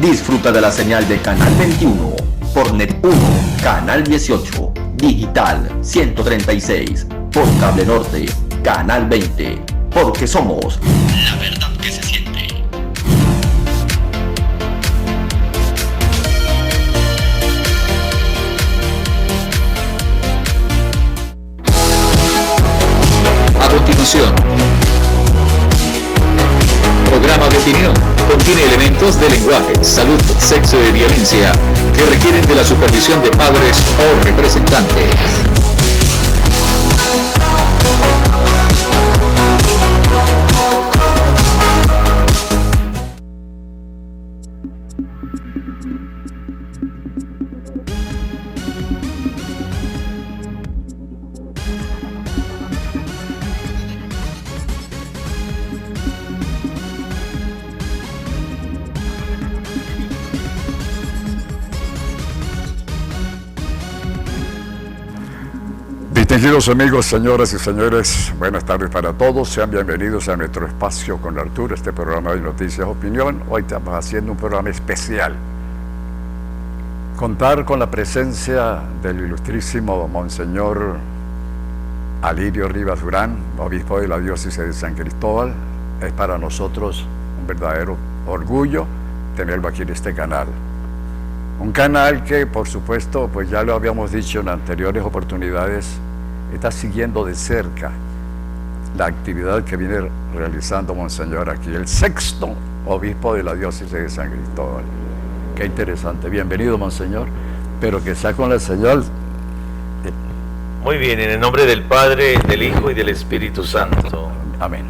Disfruta de la señal de Canal 21, por Net 1, Canal 18, Digital 136, por Cable Norte, Canal 20, porque somos la verdad que se siente. A continuación, programa de opinión. Contiene elementos de lenguaje, salud, sexo y violencia que requieren de la supervisión de padres o representantes. Distinguidos amigos, señoras y señores, buenas tardes para todos. Sean bienvenidos a nuestro espacio con Arturo, este programa de Noticias Opinión. Hoy estamos haciendo un programa especial. Contar con la presencia del ilustrísimo Monseñor Alirio Rivas Durán, obispo de la diócesis de San Cristóbal, es para nosotros un verdadero orgullo tenerlo aquí en este canal. Un canal que, por supuesto, pues ya lo habíamos dicho en anteriores oportunidades, está siguiendo de cerca la actividad que viene realizando Monseñor aquí, el sexto obispo de la diócesis de San Cristóbal. Qué interesante. Bienvenido, Monseñor, pero que sea con la señal. Muy bien, en el nombre del Padre, del Hijo y del Espíritu Santo. Amén.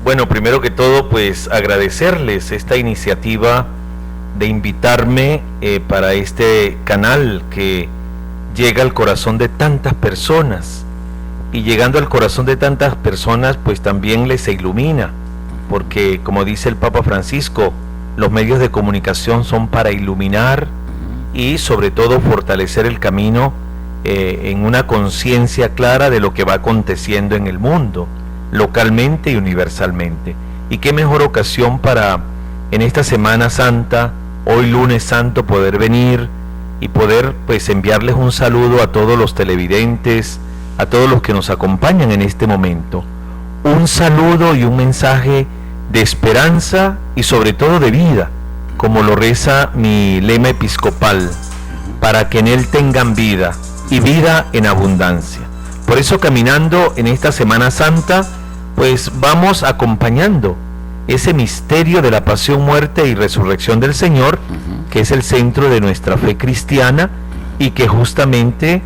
Bueno, primero que todo, pues agradecerles esta iniciativa de invitarme para este canal que llega al corazón de tantas personas, y llegando al corazón de tantas personas pues también les ilumina, porque como dice el Papa Francisco, los medios de comunicación son para iluminar y sobre todo fortalecer el camino en una conciencia clara de lo que va aconteciendo en el mundo, localmente y universalmente. Y qué mejor ocasión para en esta Semana Santa, hoy lunes santo, poder venir y poder pues enviarles un saludo a todos los televidentes, a todos los que nos acompañan en este momento. Un saludo y un mensaje de esperanza y sobre todo de vida, como lo reza mi lema episcopal, para que en él tengan vida y vida en abundancia. Por eso, caminando en esta Semana Santa, pues vamos acompañando ese misterio de la pasión, muerte y resurrección del Señor, que es el centro de nuestra fe cristiana y que justamente,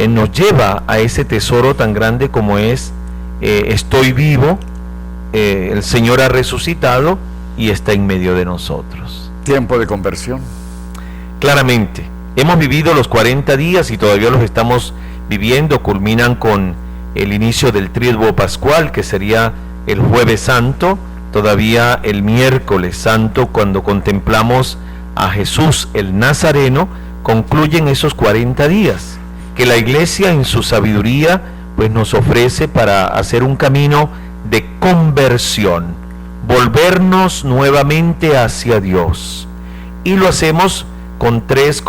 nos lleva a ese tesoro tan grande como es estoy vivo, el Señor ha resucitado y está en medio de nosotros. Tiempo de conversión. Claramente, hemos vivido los 40 días y todavía los estamos viviendo, culminan con el inicio del Triduo Pascual, que sería el Jueves Santo, todavía el Miércoles Santo, cuando contemplamos a Jesús el Nazareno, concluyen esos 40 días, que la Iglesia en su sabiduría pues nos ofrece para hacer un camino de conversión, volvernos nuevamente hacia Dios. Y lo hacemos con tres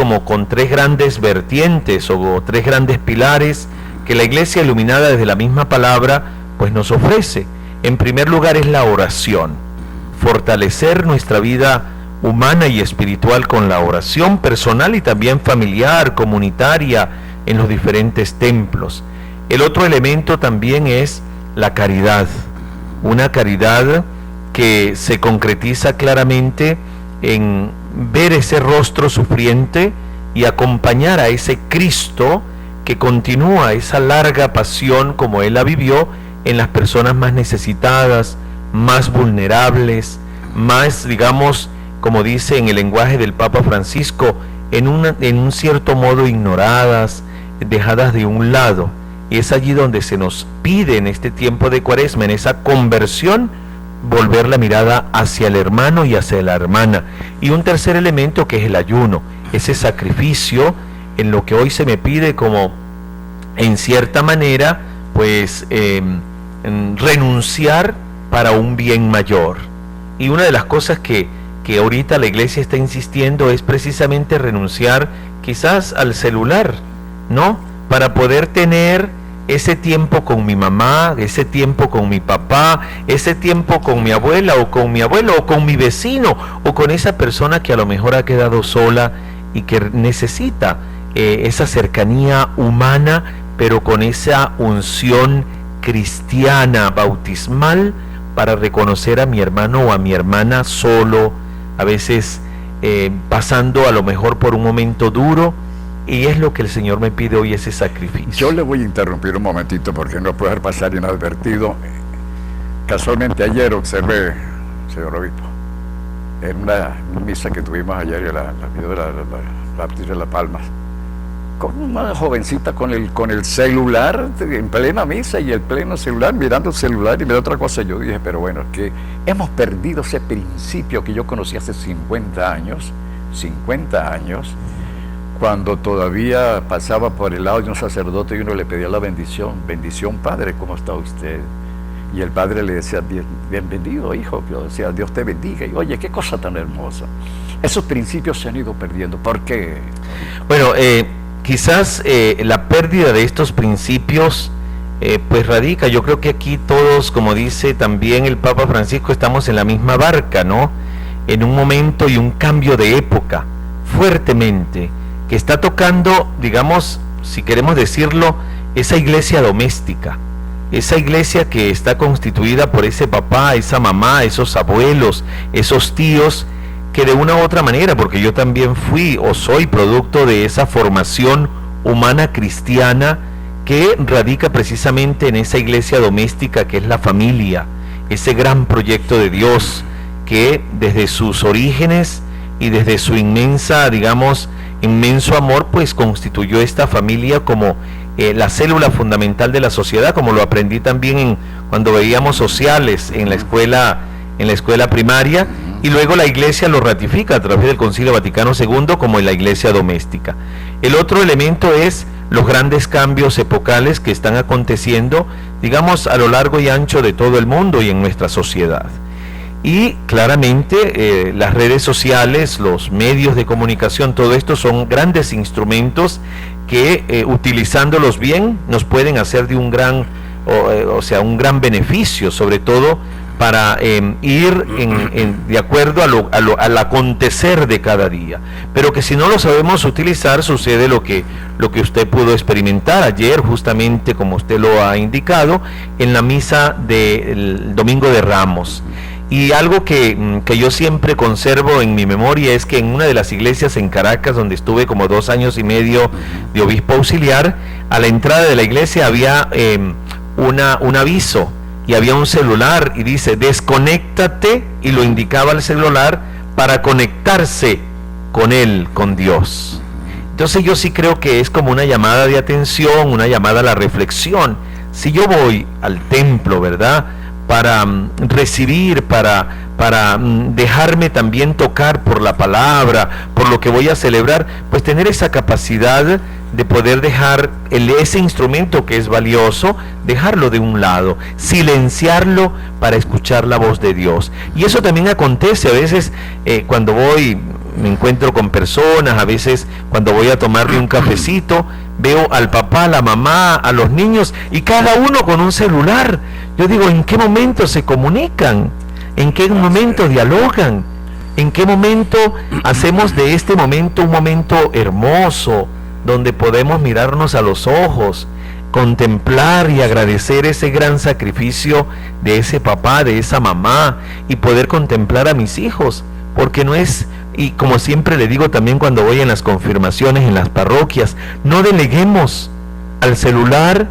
grandes vertientes o tres grandes pilares que la Iglesia, iluminada desde la misma palabra, pues nos ofrece. En primer lugar es la oración, fortalecer nuestra vida humana y espiritual con la oración personal y también familiar, comunitaria, en los diferentes templos. El otro elemento también es la caridad, una caridad que se concretiza claramente en ver ese rostro sufriente y acompañar a ese Cristo que continúa esa larga pasión como Él la vivió en las personas más necesitadas, más vulnerables, más, como dice en el lenguaje del Papa Francisco, en un cierto modo ignoradas, dejadas de un lado. Y es allí donde se nos pide en este tiempo de Cuaresma, en esa conversión, volver la mirada hacia el hermano y hacia la hermana. Y un tercer elemento que es el ayuno, ese sacrificio en lo que hoy se me pide como, en cierta manera, pues renunciar para un bien mayor. Y una de las cosas que ahorita la iglesia está insistiendo es precisamente renunciar quizás al celular, ¿no? Para poder tener ese tiempo con mi mamá, ese tiempo con mi papá, ese tiempo con mi abuela o con mi abuelo o con mi vecino o con esa persona que a lo mejor ha quedado sola y que necesita esa cercanía humana, pero con esa unción cristiana bautismal para reconocer a mi hermano o a mi hermana solo, a veces pasando a lo mejor por un momento duro, y es lo que el Señor me pide hoy, ese sacrificio. Yo le voy a interrumpir un momentito porque no puede pasar inadvertido. Casualmente ayer observé, señor obispo, en una misa que tuvimos ayer en la Baptista de Las Palmas, con una jovencita con el celular en plena misa y el pleno celular, mirando el celular y mirando otra cosa. Yo dije, pero bueno, es que hemos perdido ese principio que yo conocí hace 50 años, cuando todavía pasaba por el lado de un sacerdote y uno le pedía la bendición, Padre, ¿cómo está usted? Y el padre le decía, bienvenido hijo, yo decía, Dios te bendiga. Y oye, qué cosa tan hermosa. Esos principios se han ido perdiendo. ¿Por qué? Bueno, quizás la pérdida de estos principios pues radica, yo creo que aquí todos, como dice también el Papa Francisco, estamos en la misma barca, ¿no? En un momento y un cambio de época, fuertemente, que está tocando, digamos, si queremos decirlo, esa iglesia doméstica, esa iglesia que está constituida por ese papá, esa mamá, esos abuelos, esos tíos, que de una u otra manera, porque yo también fui o soy producto de esa formación humana cristiana que radica precisamente en esa iglesia doméstica que es la familia, ese gran proyecto de Dios que desde sus orígenes y desde su inmensa, digamos, inmenso amor, pues constituyó esta familia como la célula fundamental de la sociedad, como lo aprendí también cuando veíamos sociales en la escuela primaria, y luego la iglesia lo ratifica a través del Concilio Vaticano II como en la iglesia doméstica. El otro elemento es los grandes cambios epocales que están aconteciendo, digamos, a lo largo y ancho de todo el mundo y en nuestra sociedad. Y claramente las redes sociales, los medios de comunicación, todo esto son grandes instrumentos que utilizándolos bien nos pueden hacer de un gran, un gran beneficio, sobre todo para ir de acuerdo al acontecer de cada día, pero que si no lo sabemos utilizar sucede lo que usted pudo experimentar ayer, justamente como usted lo ha indicado, en la misa del Domingo de Ramos. Y algo que yo siempre conservo en mi memoria es que en una de las iglesias en Caracas, donde estuve como 2 años y medio de obispo auxiliar, a la entrada de la iglesia había un aviso, y había un celular y dice, desconéctate, y lo indicaba el celular para conectarse con él, con Dios. Entonces yo sí creo que es como una llamada de atención, una llamada a la reflexión. Si yo voy al templo, ¿verdad?, para recibir, para dejarme también tocar por la palabra, por lo que voy a celebrar, pues tener esa capacidad de poder dejar ese instrumento que es valioso, dejarlo de un lado, silenciarlo para escuchar la voz de Dios. Y eso también acontece a veces cuando voy, me encuentro con personas, a veces cuando voy a tomarme un cafecito, veo al papá, a la mamá, a los niños, y cada uno con un celular. Yo digo, ¿en qué momento se comunican? ¿En qué momento dialogan? ¿En qué momento hacemos de este momento un momento hermoso, donde podemos mirarnos a los ojos, contemplar y agradecer ese gran sacrificio de ese papá, de esa mamá, y poder contemplar a mis hijos? Porque no es, y como siempre le digo también cuando voy en las confirmaciones, en las parroquias, no deleguemos al celular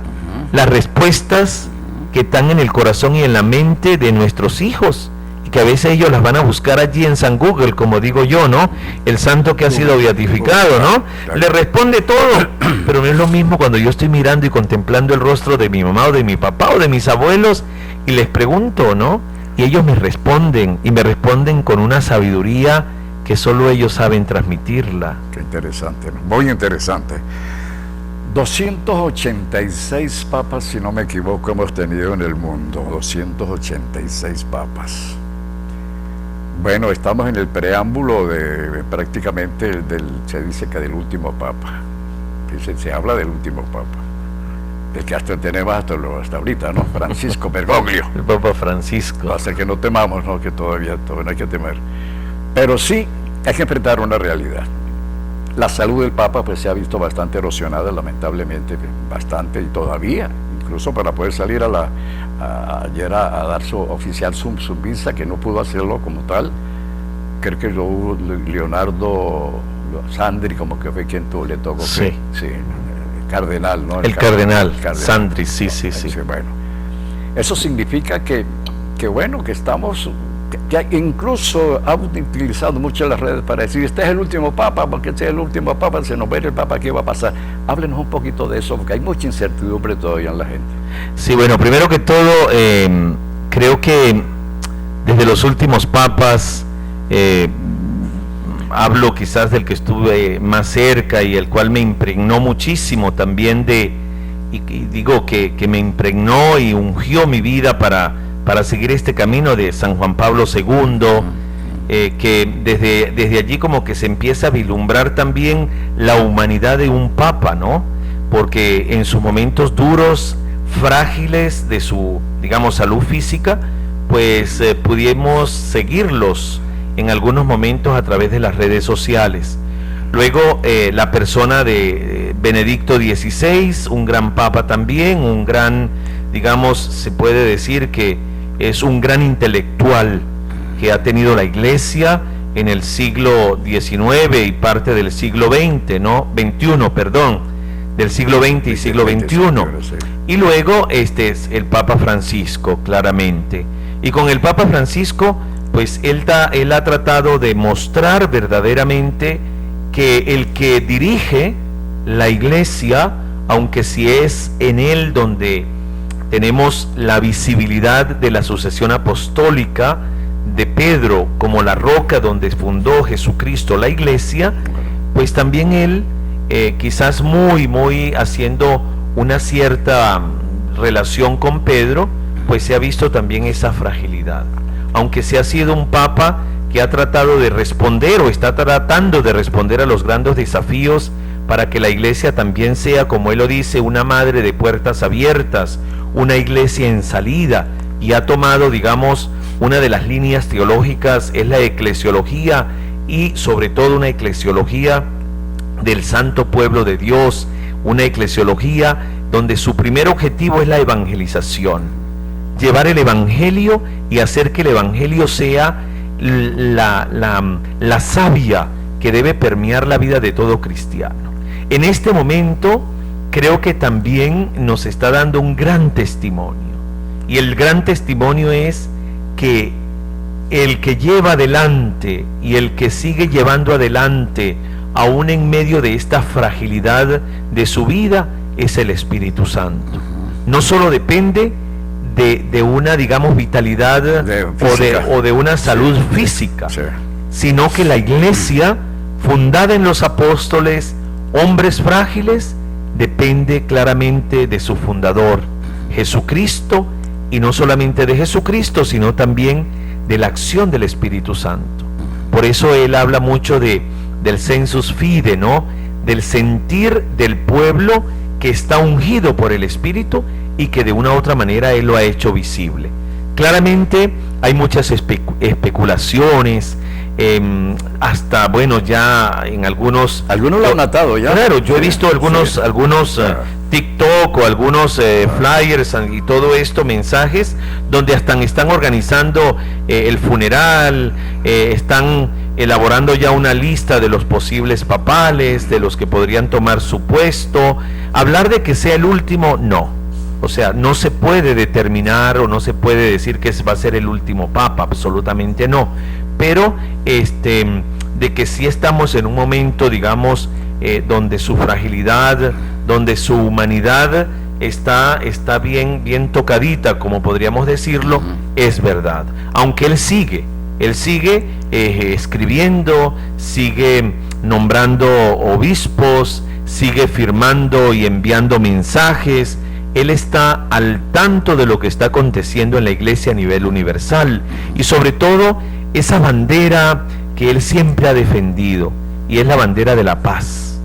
las respuestas que están en el corazón y en la mente de nuestros hijos, y que a veces ellos las van a buscar allí en San Google, como digo yo, ¿no? El santo que ha sido beatificado, ¿no? Le responde todo, pero no es lo mismo cuando yo estoy mirando y contemplando el rostro de mi mamá o de mi papá o de mis abuelos y les pregunto, ¿no? Y ellos me responden, y me responden con una sabiduría que solo ellos saben transmitirla. Qué interesante, muy interesante. 286 papas, si no me equivoco, hemos tenido en el mundo, 286 papas. Bueno, estamos en el preámbulo de prácticamente se dice que del último papa. Se habla del último papa. El que hasta tenemos hasta ahorita, ¿no? Francisco Bergoglio. El Papa Francisco. Va a ser que no temamos, ¿no? Que todavía no hay que temer. Pero sí hay que enfrentar una realidad. La salud del Papa pues se ha visto bastante erosionada, lamentablemente, bastante, y todavía, incluso para poder salir ayer a dar su oficial su misa, que no pudo hacerlo como tal. Creo que Leonardo Sandri, como que fue quien le tocó. Sí. Sí, el cardenal, ¿no? El cardenal Sandri, sí. Bueno, eso significa que bueno, que estamos... Ya incluso han utilizado mucho las redes para decir, este es el último papa, porque este es el último papa, se nos ve el papa, ¿qué va a pasar? Háblenos un poquito de eso, porque hay mucha incertidumbre todavía en la gente. Sí, bueno, primero que todo, creo que desde los últimos papas, hablo quizás del que estuve más cerca y el cual me impregnó muchísimo también y digo que me impregnó y ungió mi vida para seguir este camino, de San Juan Pablo II, que desde allí como que se empieza a vislumbrar también la humanidad de un papa, ¿no? Porque en sus momentos duros, frágiles de su, digamos, salud física, pues pudimos seguirlos en algunos momentos a través de las redes sociales. Luego la persona de Benedicto XVI, un gran papa también, un gran, digamos, se puede decir que es un gran intelectual que ha tenido la Iglesia en el siglo XIX y parte del siglo XX, ¿no? XXI, perdón, del siglo XX y siglo XXI. Y luego este es el Papa Francisco, claramente. Y con el Papa Francisco, pues él ha tratado de mostrar verdaderamente que el que dirige la Iglesia, aunque si es en él donde tenemos la visibilidad de la sucesión apostólica de Pedro como la roca donde fundó Jesucristo la Iglesia, pues también él, quizás muy haciendo una cierta relación con Pedro, pues se ha visto también esa fragilidad. Aunque se ha sido un papa que ha tratado de responder o está tratando de responder a los grandes desafíos para que la Iglesia también sea, como él lo dice, una madre de puertas abiertas, una iglesia en salida, y ha tomado, digamos, una de las líneas teológicas es la eclesiología, y sobre todo una eclesiología del santo pueblo de Dios, una eclesiología donde su primer objetivo es la evangelización, llevar el evangelio y hacer que el evangelio sea la savia que debe permear la vida de todo cristiano. En este momento creo que también nos está dando un gran testimonio, y el gran testimonio es que el que lleva adelante y el que sigue llevando adelante aún en medio de esta fragilidad de su vida es el Espíritu Santo. No solo depende de una, digamos, vitalidad o de una salud física, sino que la Iglesia, fundada en los apóstoles, hombres frágiles, depende claramente de su fundador, Jesucristo, y no solamente de Jesucristo, sino también de la acción del Espíritu Santo. Por eso él habla mucho del sensus fide, ¿no? Del sentir del pueblo que está ungido por el Espíritu y que de una u otra manera él lo ha hecho visible. Claramente hay muchas especulaciones, hasta, bueno, ya en algunos lo han atado ya. Claro, yo he visto algunos TikTok o algunos flyers y todo esto, mensajes donde hasta están organizando el funeral, están elaborando ya una lista de los posibles papales, de los que podrían tomar su puesto. Hablar de que sea el último, no. O sea, no se puede determinar o no se puede decir que va a ser el último papa, absolutamente no. Pero de que sí estamos en un momento, digamos, donde su fragilidad, donde su humanidad está bien tocadita, como podríamos decirlo, es verdad. Aunque él sigue escribiendo, sigue nombrando obispos, sigue firmando y enviando mensajes. Él está al tanto de lo que está aconteciendo en la Iglesia a nivel universal, y sobre todo esa bandera que él siempre ha defendido, y es la bandera de la paz.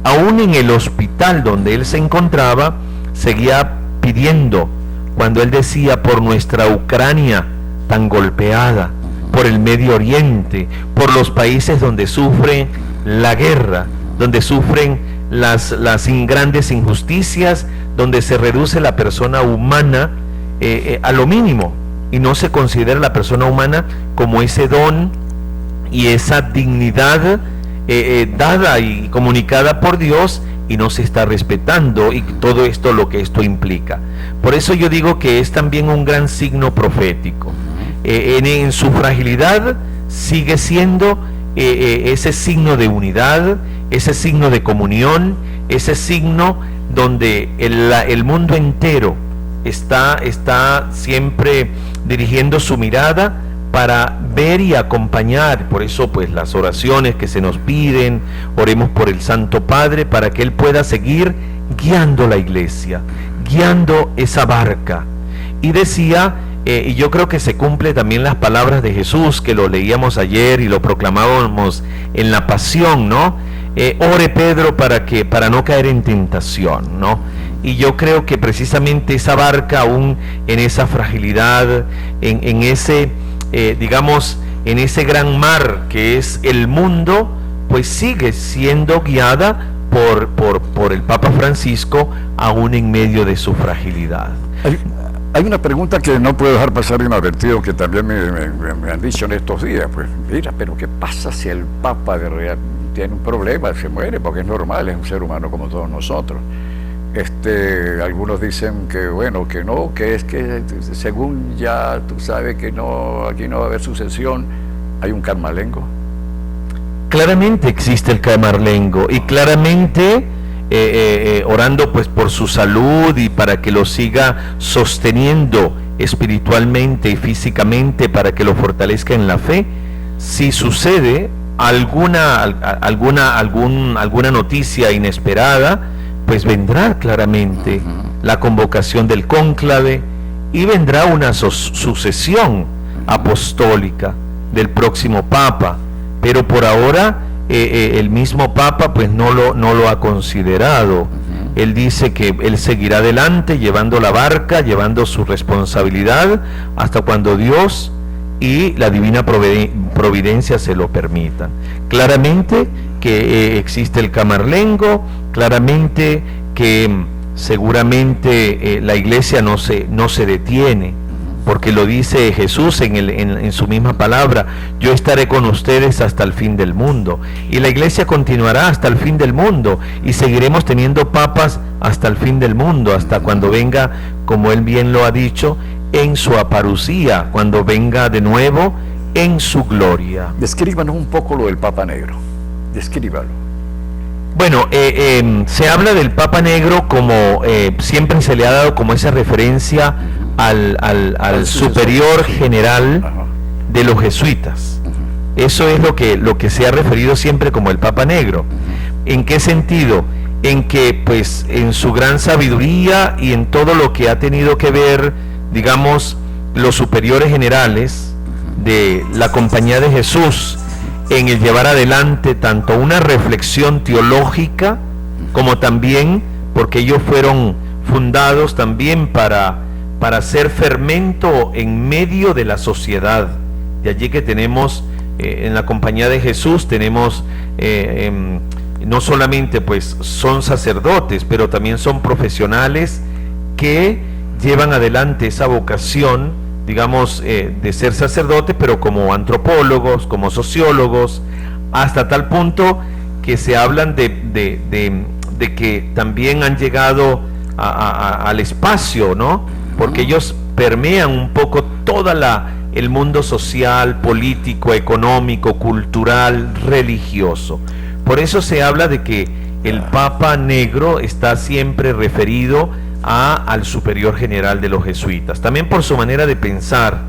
Aún en el hospital donde él se encontraba, seguía pidiendo, cuando él decía: por nuestra Ucrania tan golpeada, por el Medio Oriente, por los países donde sufre la guerra, donde sufren las grandes injusticias, donde se reduce la persona humana a lo mínimo, y no se considera la persona humana como ese don y esa dignidad dada y comunicada por Dios, y no se está respetando, y todo esto, lo que esto implica. Por eso yo digo que es también un gran signo profético. En su fragilidad sigue siendo ese signo de unidad, ese signo de comunión, ese signo donde el mundo entero está siempre dirigiendo su mirada para ver y acompañar. Por eso pues las oraciones que se nos piden, oremos por el Santo Padre para que Él pueda seguir guiando la iglesia, guiando esa barca. Y decía, y yo creo que se cumple también las palabras de Jesús, que lo leíamos ayer y lo proclamábamos en la pasión, ¿no? Ore Pedro para no caer en tentación, ¿no? Y yo creo que precisamente esa barca, aún en esa fragilidad, en ese digamos, en ese gran mar que es el mundo, pues sigue siendo guiada por el Papa Francisco, aún en medio de su fragilidad. Hay una pregunta que no puedo dejar pasar inadvertido, que también me han dicho en estos días. Pues mira, pero ¿qué pasa si el Papa de realidad tiene un problema, se muere? Porque es normal, es un ser humano como todos nosotros. Algunos dicen que bueno, que no, que es que según ya tú sabes que no, aquí no va a haber sucesión. Hay un camarlengo. Claramente existe el camarlengo, y claramente orando pues por su salud y para que lo siga sosteniendo espiritualmente y físicamente, para que lo fortalezca en la fe. Si sucede alguna noticia inesperada, pues vendrá claramente la convocación del cónclave, y vendrá una sucesión apostólica del próximo Papa. Pero por ahora el mismo Papa pues no lo ha considerado. Él dice que él seguirá adelante llevando la barca, llevando su responsabilidad hasta cuando Dios y la divina providencia se lo permitan. Claramente que existe el camarlengo, claramente que seguramente la iglesia no se detiene, porque lo dice Jesús en su misma palabra: yo estaré con ustedes hasta el fin del mundo. Y la iglesia continuará hasta el fin del mundo, y seguiremos teniendo papas hasta el fin del mundo, hasta cuando venga, como él bien lo ha dicho, en su aparucía, cuando venga de nuevo en su gloria. Descríbanos un poco lo del Papa Negro. Descríbalo. Bueno, se habla del Papa Negro como siempre se le ha dado como esa referencia al superior general de los jesuitas. Eso es lo que se ha referido siempre como el Papa Negro. ¿En qué sentido? En que pues en su gran sabiduría y en todo lo que ha tenido que ver, digamos, los superiores generales de la Compañía de Jesús, en el llevar adelante tanto una reflexión teológica como también porque ellos fueron fundados también para ser fermento en medio de la sociedad. De allí que tenemos en la Compañía de Jesús tenemos no solamente pues son sacerdotes, pero también son profesionales que llevan adelante esa vocación, digamos, de ser sacerdotes, pero como antropólogos, como sociólogos, hasta tal punto que se hablan de que también han llegado al espacio, ¿no? Porque ellos permean un poco el mundo social, político, económico, cultural, religioso. Por eso se habla de que el Papa Negro está siempre referido al superior general de los jesuitas, también por su manera de pensar,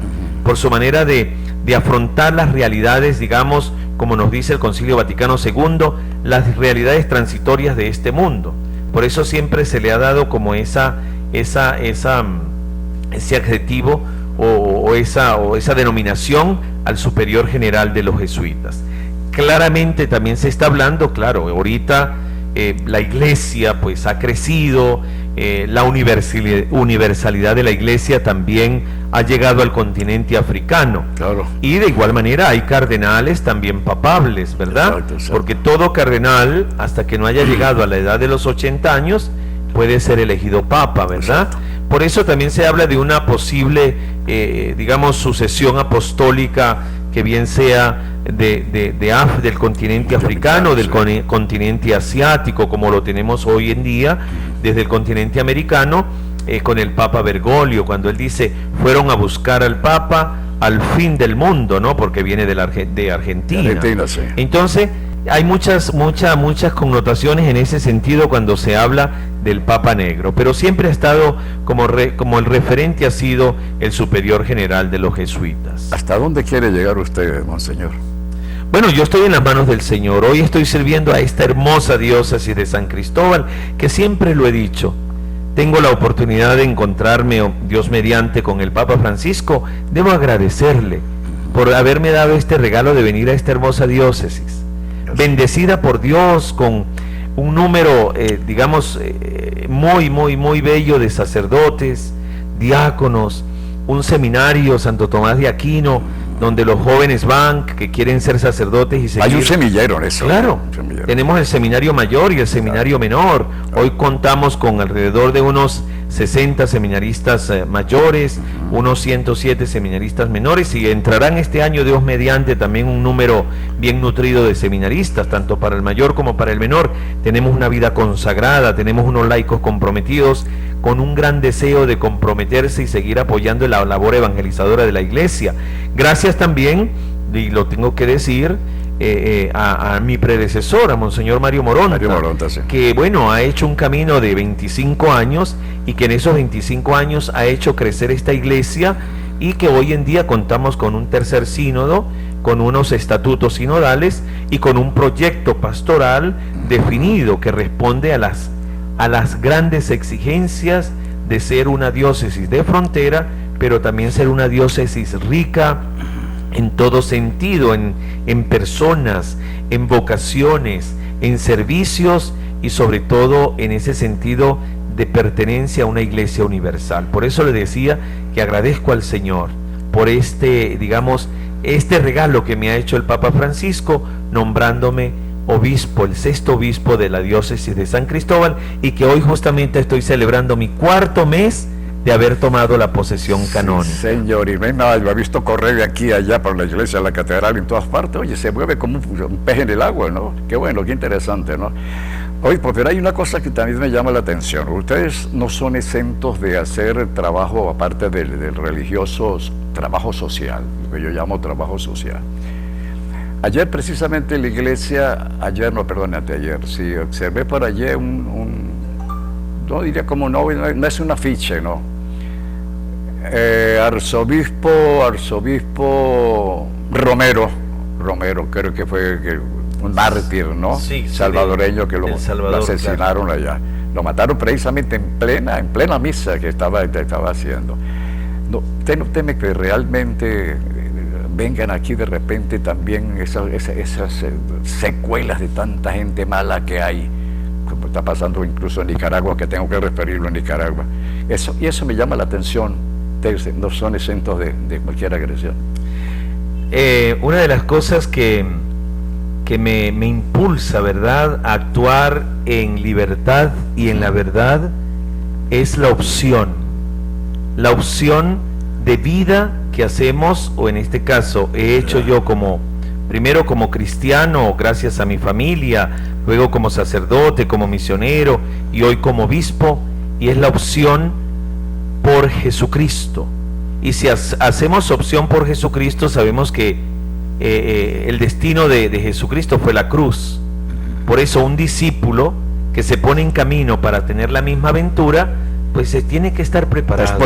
por su manera de afrontar las realidades, digamos, como nos dice el Concilio Vaticano II, las realidades transitorias de este mundo. Por eso siempre se le ha dado como ese adjetivo o esa denominación al superior general de los jesuitas. Claramente también se está hablando, claro, ahorita la iglesia pues ha crecido, la universalidad de la iglesia también ha llegado al continente africano. Claro. Y de igual manera hay cardenales también papables, ¿verdad? Exacto, exacto. Porque todo cardenal, hasta que no haya llegado a la edad de los 80 años, puede ser elegido papa, ¿verdad? Exacto. Por eso también se habla de una posible, digamos, sucesión apostólica, que bien sea del continente africano, del continente asiático, como lo tenemos hoy en día, desde el continente americano, con el Papa Bergoglio, cuando él dice, fueron a buscar al Papa al fin del mundo, ¿no? Porque viene de Argentina. Argentina, sí. Entonces, hay muchas connotaciones en ese sentido cuando se habla del Papa Negro, pero siempre ha estado como el referente ha sido el superior general de los jesuitas. ¿Hasta dónde quiere llegar usted, monseñor? Bueno, yo estoy en las manos del Señor. Hoy estoy sirviendo a esta hermosa diócesis de San Cristóbal, que siempre lo he dicho. Tengo la oportunidad de encontrarme, Dios mediante, con el Papa Francisco. Debo agradecerle por haberme dado este regalo de venir a esta hermosa diócesis, bendecida por Dios con un número, digamos, muy bello de sacerdotes, diáconos, un seminario Santo Tomás de Aquino, donde los jóvenes van, que quieren ser sacerdotes y seguir. Hay un semillero en eso. Claro, semillero. Tenemos el seminario mayor y el seminario menor. Hoy contamos con alrededor de unos 60 seminaristas mayores, unos 107 seminaristas menores, y entrarán este año, Dios mediante, también un número bien nutrido de seminaristas, tanto para el mayor como para el menor. Tenemos una vida consagrada, tenemos unos laicos comprometidos, con un gran deseo de comprometerse y seguir apoyando la labor evangelizadora de la iglesia. Gracias también, y lo tengo que decir, a mi predecesor, a Monseñor Mario Moronta, sí. Que bueno, ha hecho un camino de 25 años y que en esos 25 años ha hecho crecer esta iglesia, y que hoy en día contamos con un tercer sínodo, con unos estatutos sinodales y con un proyecto pastoral definido que responde a las grandes exigencias de ser una diócesis de frontera, pero también ser una diócesis rica en todo sentido, en personas, en vocaciones, en servicios y sobre todo en ese sentido de pertenencia a una iglesia universal. Por eso le decía que agradezco al Señor por este regalo que me ha hecho el Papa Francisco, nombrándome obispo, el sexto obispo de la diócesis de San Cristóbal, y que hoy justamente estoy celebrando mi 4º mes de haber tomado la posesión canónica. Sí, señor, y lo he visto correr de aquí a allá por la iglesia, la catedral, en todas partes. Oye, se mueve como un pez en el agua, ¿no? Qué bueno, qué interesante, ¿no? Oye, pues pero hay una cosa que también me llama la atención. Ustedes no son exentos de hacer trabajo, aparte del religioso, trabajo social, lo que yo llamo trabajo social. Ayer precisamente en la iglesia, anteayer, sí, observé por allí no diría como no es un afiche, ¿no? Arzobispo Romero, creo que fue un mártir, ¿no? Sí, salvadoreño, que lo asesinaron, claro. Allá. Lo mataron precisamente en plena misa que estaba haciendo. No, ¿usted no teme que realmente vengan aquí de repente también esas secuelas de tanta gente mala que hay, como está pasando incluso en Nicaragua, que tengo que referirlo en Nicaragua? Eso me llama la atención. Ustedes no son exentos de cualquier agresión. Una de las cosas que me impulsa, ¿verdad?, a actuar en libertad y en la verdad, es la opción de vida que hacemos, o en este caso he hecho yo primero como cristiano, gracias a mi familia, luego como sacerdote, como misionero y hoy como obispo, y es la opción por Jesucristo. Y si hacemos opción por Jesucristo, sabemos que el destino de Jesucristo fue la cruz. Por eso un discípulo que se pone en camino para tener la misma aventura, pues se tiene que estar preparado,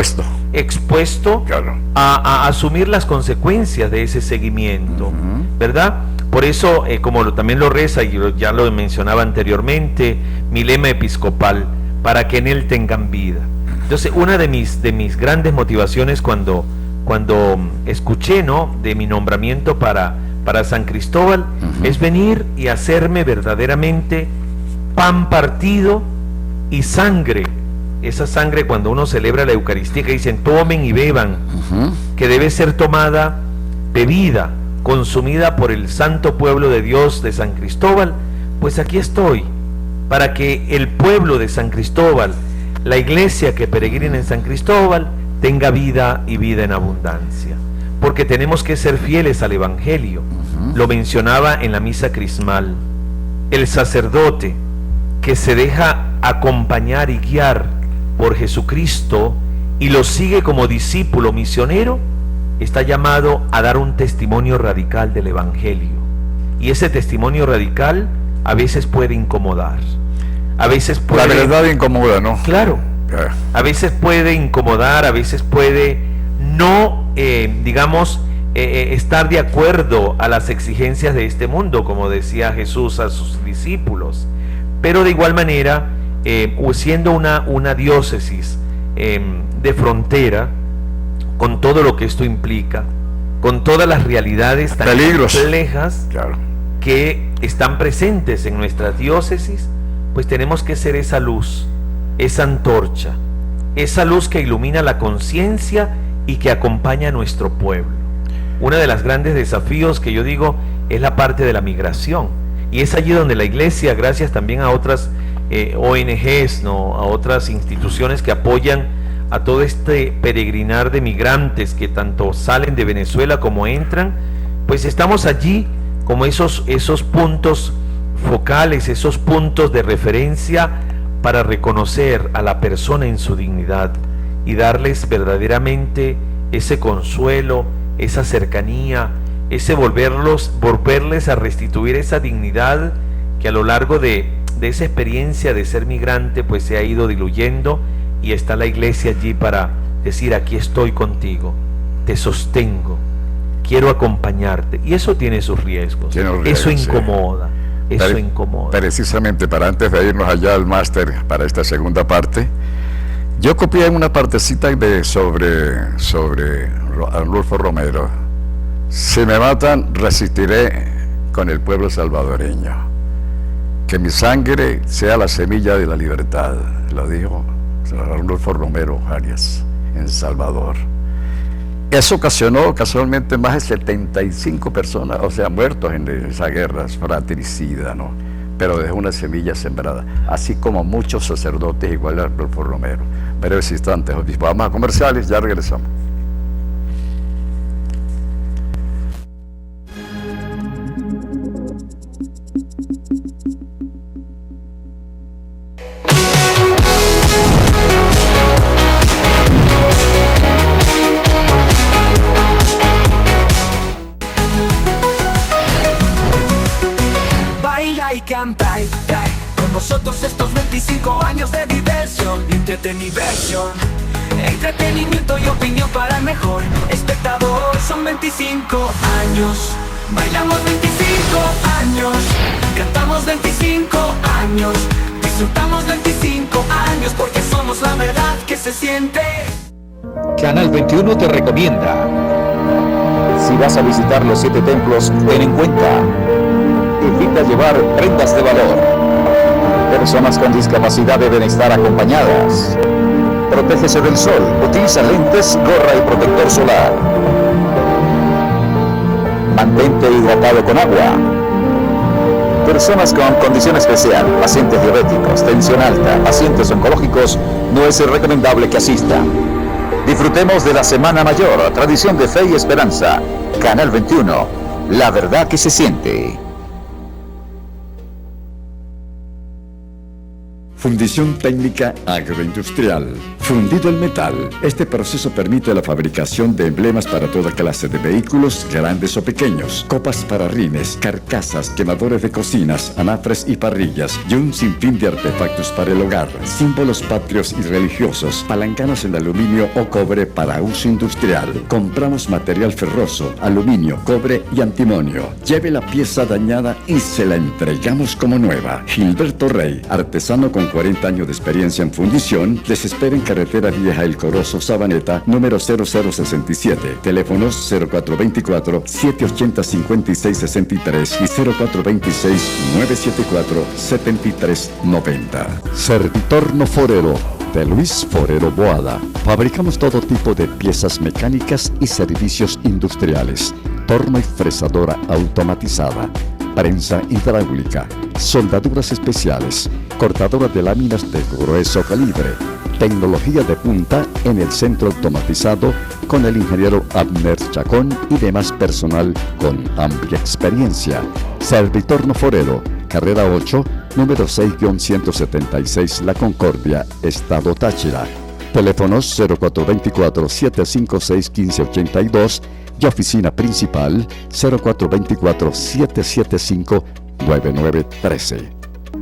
expuesto claro, a asumir las consecuencias de ese seguimiento, ¿verdad? Por eso, como también lo reza, y ya lo mencionaba anteriormente, mi lema episcopal, para que en él tengan vida. Entonces, una de mis grandes motivaciones cuando cuando escuché, ¿no?, de mi nombramiento para San Cristóbal, es venir y hacerme verdaderamente pan partido y sangre. Esa sangre, cuando uno celebra la Eucaristía, que dicen tomen y beban, que debe ser tomada, bebida, consumida por el santo pueblo de Dios de San Cristóbal, pues aquí estoy, para que el pueblo de San Cristóbal, la iglesia que peregrina en San Cristóbal, tenga vida y vida en abundancia, porque tenemos que ser fieles al Evangelio. Lo mencionaba en la misa crismal, el sacerdote que se deja acompañar y guiar por Jesucristo y lo sigue como discípulo misionero, está llamado a dar un testimonio radical del Evangelio, y ese testimonio radical a veces puede incomodar, a veces puede... La verdad incomoda, ¿no? Claro, a veces puede incomodar, a veces puede no, estar de acuerdo a las exigencias de este mundo, como decía Jesús a sus discípulos, pero de igual manera, siendo una diócesis de frontera, con todo lo que esto implica, con todas las realidades tan complejas que están presentes en nuestras diócesis, pues tenemos que ser esa luz, esa antorcha, esa luz que ilumina la conciencia y que acompaña a nuestro pueblo. Uno de los grandes desafíos que yo digo es la parte de la migración, y es allí donde la iglesia, gracias también a otras ONGs, ¿no?, a otras instituciones que apoyan a todo este peregrinar de migrantes que tanto salen de Venezuela como entran, pues estamos allí como esos puntos focales, esos puntos de referencia para reconocer a la persona en su dignidad y darles verdaderamente ese consuelo, esa cercanía, ese volverles a restituir esa dignidad que a lo largo de esa experiencia de ser migrante pues se ha ido diluyendo, y está la iglesia allí para decir: aquí estoy contigo, te sostengo, quiero acompañarte. Y eso tiene sus riesgos, eso incomoda, sí. Eso incomoda. Precisamente para antes de irnos allá al máster para esta segunda parte, yo copié una partecita sobre Arnulfo Romero. Si me matan, resistiré con el pueblo salvadoreño. Que mi sangre sea la semilla de la libertad, lo dijo Arnulfo Romero Arias en Salvador. Eso ocasionó casualmente más de 75 personas, o sea, muertos en esa guerra fratricida, ¿no? Pero dejó una semilla sembrada, así como muchos sacerdotes igual a Arnulfo Romero. Breves instantes, obispo. Vamos a comerciales, ya regresamos. Con nosotros estos 25 años de diversión y entretenimiento y opinión para el mejor espectador. Son 25 años, bailamos 25 años, cantamos 25 años, disfrutamos 25 años, porque somos la verdad que se siente. Canal 21 te recomienda: si vas a visitar los 7 templos, ten en cuenta, evita llevar prendas de valor. Personas con discapacidad deben estar acompañadas. Protégese del sol, utiliza lentes, gorra y protector solar. Mantente hidratado con agua. Personas con condición especial, pacientes diabéticos, tensión alta, pacientes oncológicos, no es recomendable que asistan. Disfrutemos de la Semana Mayor, tradición de fe y esperanza. Canal 21, la verdad que se siente. Fundición técnica agroindustrial. Fundido el metal. Este proceso permite la fabricación de emblemas para toda clase de vehículos, grandes o pequeños, copas para rines, carcasas, quemadores de cocinas, anafres y parrillas, y un sinfín de artefactos para el hogar, símbolos patrios y religiosos, palancanas en aluminio o cobre para uso industrial. Compramos material ferroso, aluminio, cobre y antimonio. Lleve la pieza dañada y se la entregamos como nueva. Gilberto Rey, artesano con 40 años de experiencia en fundición, les espera en Carretera Vieja El Corozo, Sabaneta, número 0067. Teléfonos 0424-780-5663 y 0426-974-7390. Servitorno Forero de Luis Forero Boada. Fabricamos todo tipo de piezas mecánicas y servicios industriales. Torno y fresadora automatizada, prensa hidráulica, soldaduras especiales, cortadoras de láminas de grueso calibre, tecnología de punta en el centro automatizado con el ingeniero Abner Chacón y demás personal con amplia experiencia. Servitorno Forero, carrera 8, número 6-176 La Concordia, Estado Táchira. Teléfonos 0424-756-1582 y oficina principal 0424-775-9913.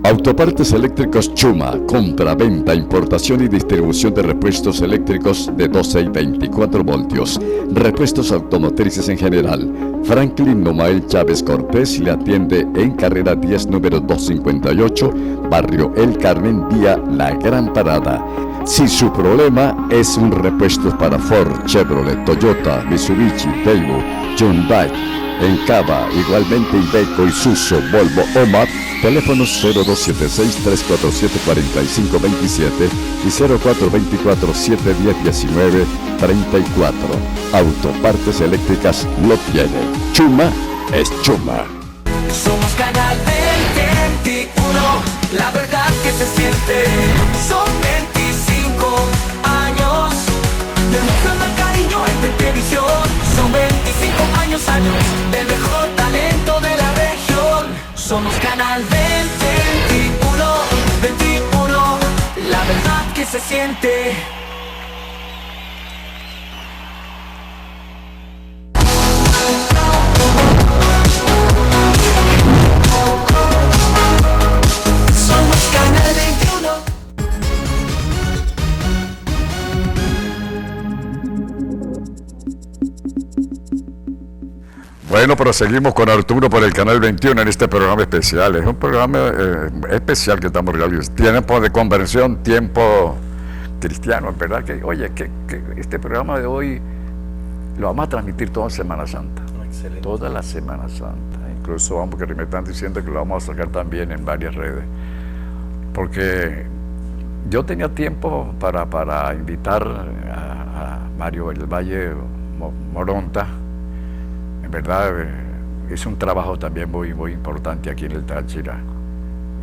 Autopartes Eléctricos Chuma, compra, venta, importación y distribución de repuestos eléctricos de 12 y 24 voltios, repuestos automotrices en general. Franklin Nomael Chávez Cortés le atiende en carrera 10, número 258, barrio El Carmen, vía La Gran Parada. Si su problema es un repuesto para Ford, Chevrolet, Toyota, Mitsubishi, Daewoo, Hyundai, Encava, igualmente Iveco, Isuzu, Volvo o MAP, teléfonos 0276-347-4527 y 0424-710-1934. Autopartes Eléctricas lo tiene. Chuma es Chuma. Somos Canal 21, la verdad que se siente. Son 25 años demostrando el cariño en televisión. Son 25 años del mejor talento de la región. Somos Canal 21, la verdad que se siente. Somos Canal 21. Bueno, proseguimos con Arturo por el Canal 21 en este programa especial. Es un programa especial que estamos realizando. Tiempo de conversión, tiempo cristiano, ¿verdad? Que, oye, que este programa de hoy lo vamos a transmitir toda Semana Santa. Excelente. Toda la Semana Santa. Incluso vamos, que me están diciendo que lo vamos a sacar también en varias redes. Porque yo tenía tiempo para invitar a Mario del Valle Moronta. En verdad, hizo un trabajo también muy importante aquí en el Táchira.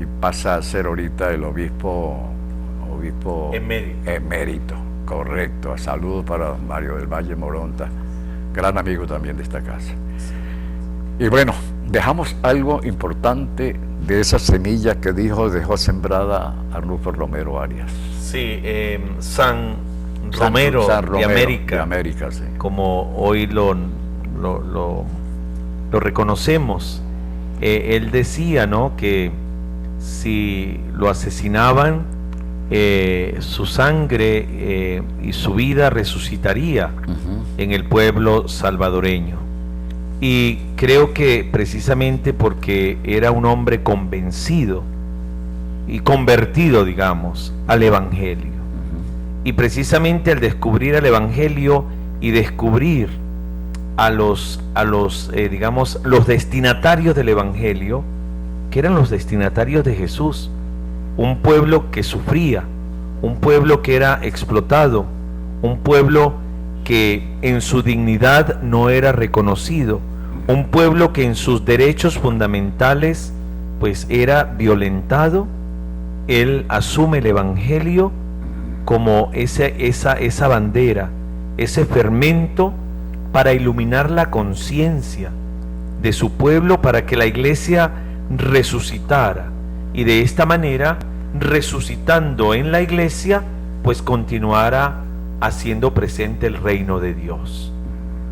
Y pasa a ser ahorita el obispo emérito, correcto. Saludos para Mario del Valle Moronta, gran amigo también de esta casa. Y bueno, dejamos algo importante de esa semilla que dejó sembrada Arnulfo Romero Arias. Sí, San Romero de América. De América, sí. Como hoy lo reconocemos. Él decía, ¿no?, que si lo asesinaban, su sangre y su vida resucitaría en el pueblo salvadoreño. Y creo que precisamente porque era un hombre convencido y convertido, digamos, al Evangelio. Y precisamente al descubrir el Evangelio y descubrir a los destinatarios del Evangelio, que eran los destinatarios de Jesús, un pueblo que sufría, un pueblo que era explotado, un pueblo que en su dignidad no era reconocido, un pueblo que en sus derechos fundamentales pues era violentado. Él asume el Evangelio como esa bandera, ese fermento para iluminar la conciencia de su pueblo, para que la iglesia resucitara, y de esta manera, resucitando en la iglesia, pues continuara haciendo presente el reino de Dios.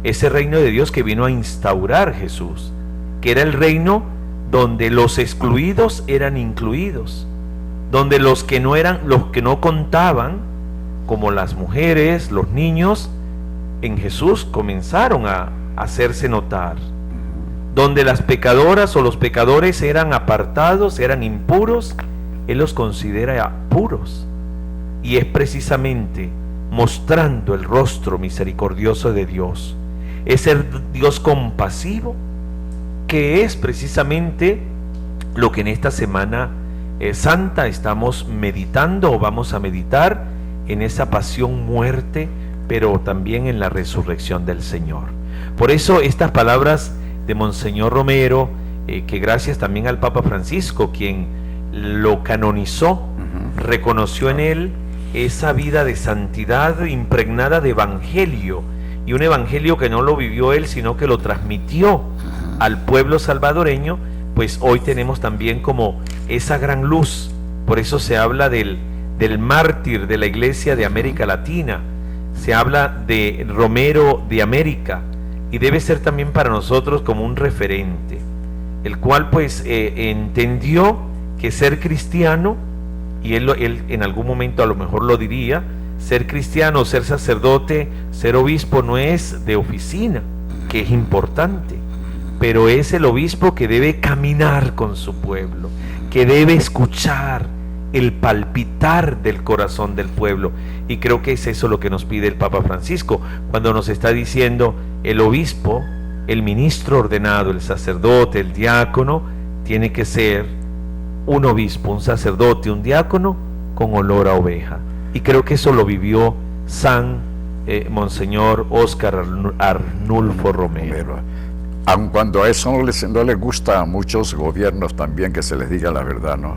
Ese reino de Dios que vino a instaurar Jesús, que era el reino donde los excluidos eran incluidos, donde los que no contaban, como las mujeres, los niños, en Jesús comenzaron a hacerse notar, donde las pecadoras o los pecadores eran apartados, eran impuros, Él los considera puros. Y es precisamente mostrando el rostro misericordioso de Dios, es el Dios compasivo, que es precisamente lo que en esta semana santa estamos meditando, o vamos a meditar en esa pasión, muerte, pero también en la resurrección del Señor. Por eso estas palabras de Monseñor Romero, que gracias también al Papa Francisco, quien lo canonizó, reconoció en él esa vida de santidad impregnada de evangelio, y un evangelio que no lo vivió él, sino que lo transmitió al pueblo salvadoreño. Pues hoy tenemos también como esa gran luz. Por eso se habla del mártir de la Iglesia de América Latina, se habla de Romero de América, y debe ser también para nosotros como un referente, el cual pues entendió que ser cristiano, y él en algún momento a lo mejor lo diría, ser cristiano, ser sacerdote, ser obispo no es de oficina, que es importante, pero es el obispo que debe caminar con su pueblo, que debe escuchar el palpitar del corazón del pueblo. Y creo que es eso lo que nos pide el Papa Francisco cuando nos está diciendo: el obispo, el ministro ordenado, el sacerdote, el diácono, tiene que ser un obispo, un sacerdote, un diácono con olor a oveja. Y creo que eso lo vivió Monseñor Óscar Arnulfo Romero. Aun cuando a eso no les gusta a muchos gobiernos también que se les diga la verdad, ¿no?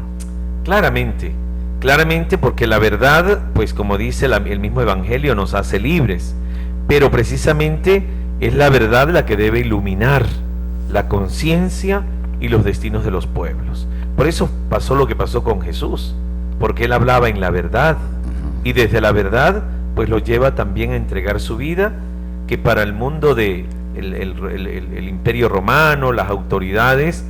Claramente, porque la verdad, pues como dice el mismo Evangelio, nos hace libres, pero precisamente es la verdad la que debe iluminar la conciencia y los destinos de los pueblos. Por eso pasó lo que pasó con Jesús, porque él hablaba en la verdad, y desde la verdad pues lo lleva también a entregar su vida, que para el mundo de el imperio romano, las autoridades,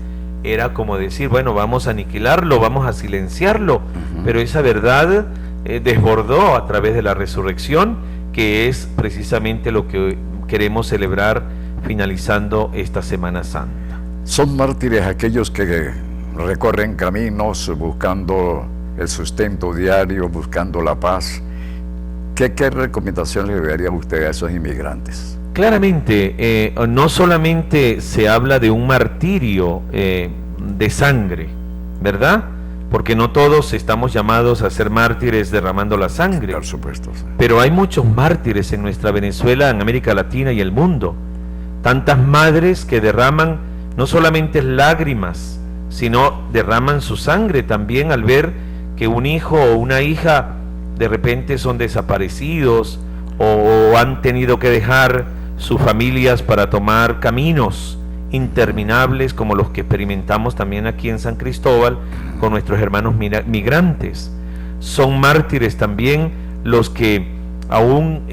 era como decir, bueno, vamos a aniquilarlo, vamos a silenciarlo, pero esa verdad desbordó a través de la resurrección, que es precisamente lo que queremos celebrar finalizando esta Semana Santa. Son mártires aquellos que recorren caminos buscando el sustento diario, buscando la paz. ¿Qué recomendaciones le daría usted a esos inmigrantes? Claramente, no solamente se habla de un martirio de sangre, ¿verdad? Porque no todos estamos llamados a ser mártires derramando la sangre. Por supuesto. Sí. Pero hay muchos mártires en nuestra Venezuela, en América Latina y el mundo. Tantas madres que derraman no solamente lágrimas, sino derraman su sangre también al ver que un hijo o una hija de repente son desaparecidos, o han tenido que dejar sus familias para tomar caminos interminables como los que experimentamos también aquí en San Cristóbal con nuestros hermanos migrantes. Son mártires también los que aún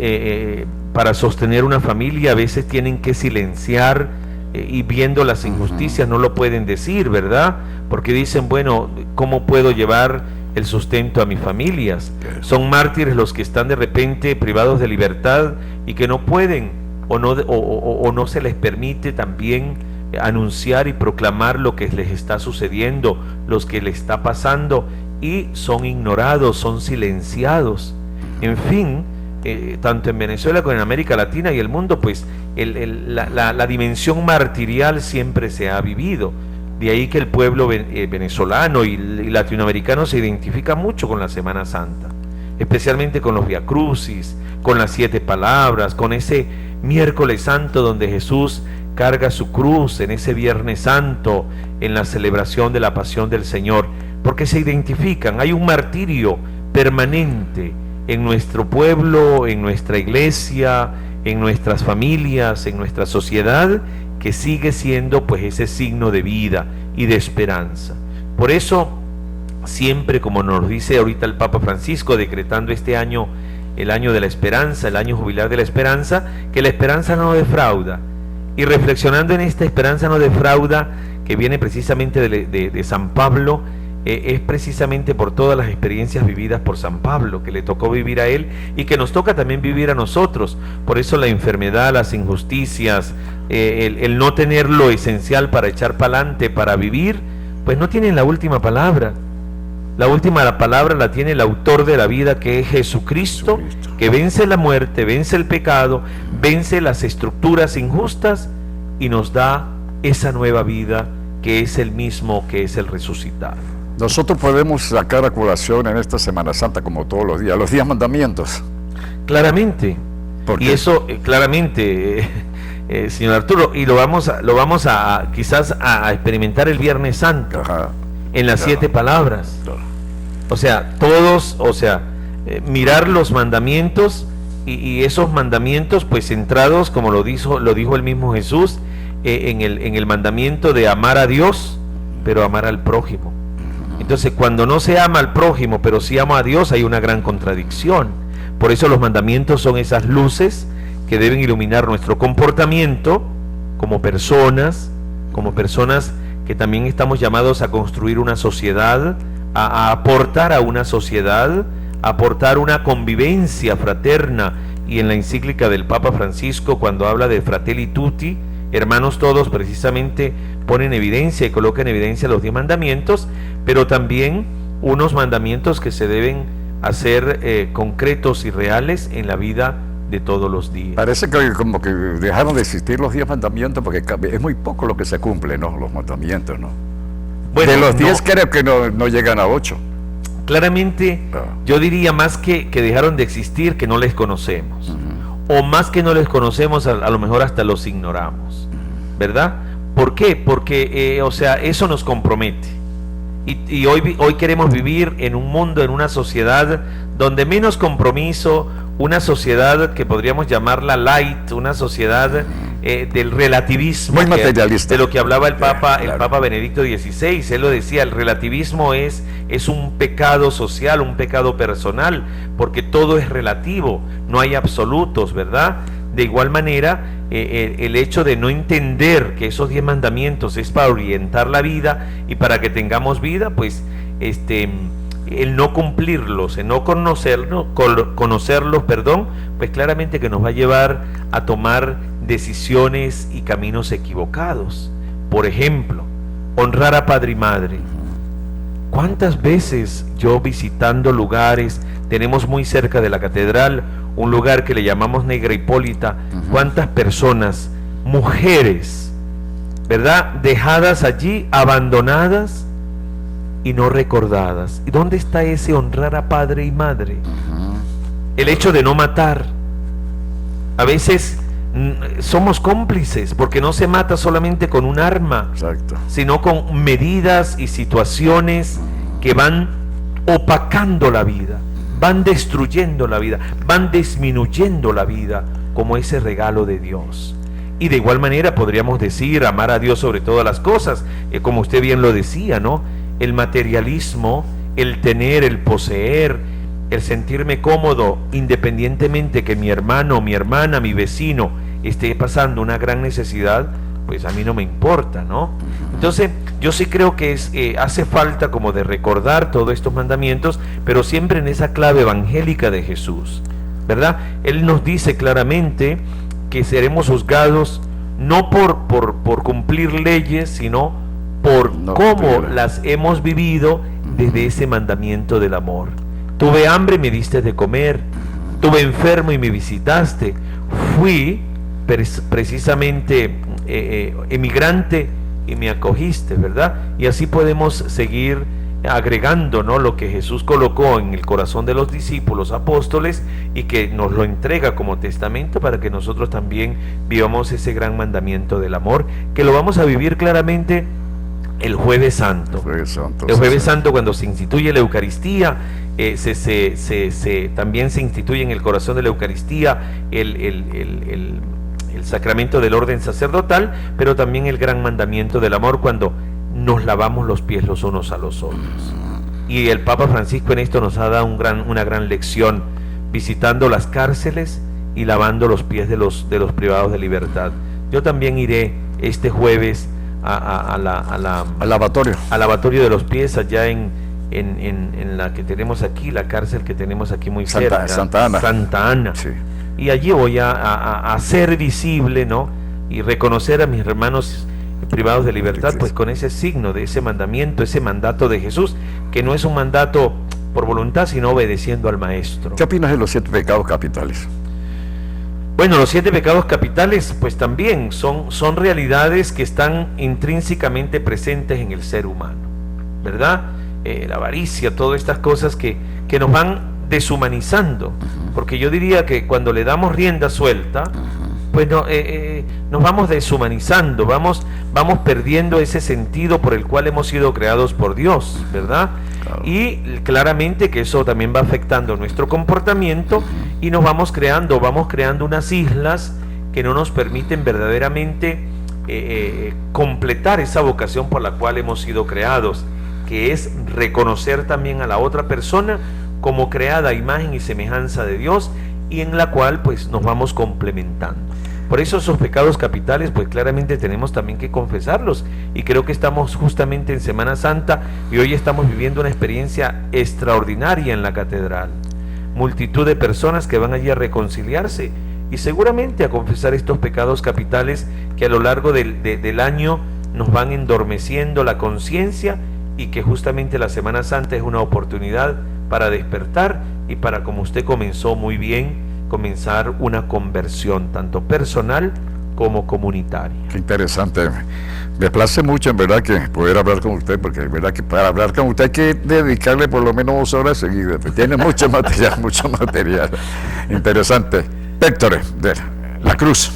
para sostener una familia a veces tienen que silenciar y viendo las injusticias no lo pueden decir, ¿verdad? Porque dicen, bueno, ¿cómo puedo llevar el sustento a mis familias? Son mártires los que están de repente privados de libertad y que no pueden o no se les permite también anunciar y proclamar lo que les está sucediendo, los que les está pasando, y son ignorados, son silenciados. En fin, tanto en Venezuela como en América Latina y el mundo, pues la dimensión martirial siempre se ha vivido. De ahí que el pueblo venezolano y latinoamericano se identifica mucho con la Semana Santa, especialmente con los Via Crucis, con las 7 palabras, con ese miércoles santo donde Jesús carga su cruz, en ese Viernes Santo, en la celebración de la pasión del Señor, porque se identifican. Hay un martirio permanente en nuestro pueblo, en nuestra iglesia, en nuestras familias, en nuestra sociedad, que sigue siendo pues ese signo de vida y de esperanza. Por eso siempre, como nos dice ahorita el Papa Francisco, decretando este año, el año de la esperanza, el año jubilar de la esperanza, que la esperanza no defrauda, y reflexionando en esta esperanza no defrauda, que viene precisamente de San Pablo, es precisamente por todas las experiencias vividas por San Pablo, que le tocó vivir a él y que nos toca también vivir a nosotros. Por eso la enfermedad, las injusticias, el no tener lo esencial para echar para adelante, para vivir, pues no tienen la última palabra. La última palabra la tiene el autor de la vida, que es Jesucristo, que vence la muerte, vence el pecado, vence las estructuras injustas y nos da esa nueva vida que es el mismo, que es el resucitado. Nosotros podemos sacar a colación en esta Semana Santa, como todos los días mandamientos. Claramente. ¿Por Y qué? eso, claramente, señor Arturo, y lo vamos a quizás a experimentar el Viernes Santo, Ajá. en las Claro. 7 palabras. Claro. O sea, todos, mirar los mandamientos y esos mandamientos pues centrados, como lo dijo el mismo Jesús, en el mandamiento de amar a Dios, pero amar al prójimo. Entonces, cuando no se ama al prójimo, pero sí ama a Dios, hay una gran contradicción. Por eso los mandamientos son esas luces que deben iluminar nuestro comportamiento como personas que también estamos llamados a construir una sociedad, a aportar a una sociedad, a aportar una convivencia fraterna. Y en la encíclica del Papa Francisco, cuando habla de Fratelli Tutti, hermanos todos, precisamente pone en evidencia y coloca en evidencia los 10 mandamientos, pero también unos mandamientos que se deben hacer concretos y reales en la vida de todos los días. Parece que como que dejaron de existir los 10 mandamientos, porque es muy poco lo que se cumple, ¿no? Los mandamientos, ¿no? Bueno, de los no, 10 creo que no llegan a 8. claramente yo diría más que dejaron de existir, que no les conocemos. O más que no les conocemos, a lo mejor hasta los ignoramos, ¿verdad? ¿Por qué? Porque, eso nos compromete. Y hoy queremos vivir en un mundo, en una sociedad donde menos compromiso, una sociedad que podríamos llamarla light, una sociedad del relativismo, muy materialista, de lo que hablaba el Papa, claro. El Papa Benedicto XVI. Él lo decía, el relativismo es un pecado social, un pecado personal, porque todo es relativo, no hay absolutos, ¿verdad? De igual manera, el hecho de no entender que esos 10 mandamientos es para orientar la vida y para que tengamos vida, pues el no cumplirlos, el no conocerlos, pues claramente que nos va a llevar a tomar decisiones y caminos equivocados. Por ejemplo, honrar a padre y madre. ¿Cuántas veces yo visitando lugares, tenemos muy cerca de la catedral un lugar que le llamamos Negra Hipólita, cuántas personas, mujeres, ¿verdad?, dejadas allí, abandonadas y no recordadas? ¿Y dónde está ese honrar a padre y madre? El hecho de no matar. A veces somos cómplices, porque no se mata solamente con un arma, Exacto. sino con medidas y situaciones que van opacando la vida, van destruyendo la vida, van disminuyendo la vida, como ese regalo de Dios. Y de igual manera podríamos decir amar a Dios sobre todas las cosas, como usted bien lo decía, ¿no? El materialismo, el tener, el poseer, el sentirme cómodo independientemente que mi hermano, mi hermana, mi vecino esté pasando una gran necesidad, pues a mí no me importa, ¿no? Entonces yo sí creo que hace falta como de recordar todos estos mandamientos, pero siempre en esa clave evangélica de Jesús, ¿verdad? Él nos dice claramente que seremos juzgados no por cumplir leyes, sino por cómo las hemos vivido desde ese mandamiento del amor. Tuve hambre y me diste de comer, tuve enfermo y me visitaste, fui precisamente emigrante y me acogiste, ¿verdad? Y así podemos seguir agregando, ¿no?, lo que Jesús colocó en el corazón de los discípulos apóstoles y que nos lo entrega como testamento para que nosotros también vivamos ese gran mandamiento del amor, que lo vamos a vivir claramente el Jueves Santo. El Jueves Santo, cuando se instituye la Eucaristía, también se instituye en el corazón de la Eucaristía el sacramento del orden sacerdotal, pero también el gran mandamiento del amor, cuando nos lavamos los pies los unos a los otros. Y el Papa Francisco en esto nos ha dado una gran lección, visitando las cárceles y lavando los pies de los privados de libertad. Yo también iré este jueves al lavatorio de los pies, allá en la que tenemos aquí, la cárcel que tenemos aquí muy cerca, Santa Ana. Sí. Y allí voy a hacer visible, ¿no?, y reconocer a mis hermanos privados de libertad, Sí. pues con ese signo de ese mandamiento, ese mandato de Jesús, que no es un mandato por voluntad, sino obedeciendo al Maestro. ¿Qué opinas de los 7 pecados capitales? Bueno, los 7 pecados capitales, pues también son realidades que están intrínsecamente presentes en el ser humano, ¿verdad? La avaricia, todas estas cosas que nos van deshumanizando, porque yo diría que cuando le damos rienda suelta, pues nos vamos deshumanizando, vamos perdiendo ese sentido por el cual hemos sido creados por Dios, ¿verdad? Claro. Y claramente que eso también va afectando nuestro comportamiento y nos vamos creando unas islas que no nos permiten verdaderamente completar esa vocación por la cual hemos sido creados, que es reconocer también a la otra persona como creada a imagen y semejanza de Dios, y en la cual pues nos vamos complementando. Por eso esos pecados capitales pues claramente tenemos también que confesarlos, y creo que estamos justamente en Semana Santa y hoy estamos viviendo una experiencia extraordinaria en la catedral. Multitud de personas que van allí a reconciliarse y seguramente a confesar estos pecados capitales que a lo largo del año nos van endormeciendo la conciencia, y que justamente la Semana Santa es una oportunidad para despertar y para, como usted comenzó muy bien, comenzar una conversión tanto personal como comunitaria. Qué interesante. Me place mucho, en verdad, que poder hablar con usted, porque en verdad que para hablar con usted hay que dedicarle por lo menos 2 horas seguidas. Tiene mucho material, mucho material. Interesante. Héctor, de la cruz.